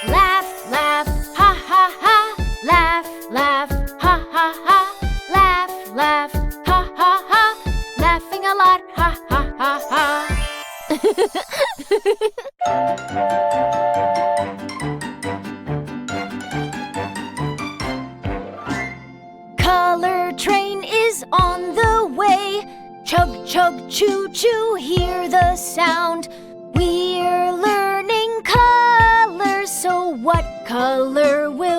Laugh, laugh, ha ha ha. Laugh, laugh, ha ha ha. Laugh, laugh, ha ha ha. Laughing a lot, ha ha ha ha. Color train is on the way. Chug, chug, choo, choo, hear the sound. We're learning colors, so what color will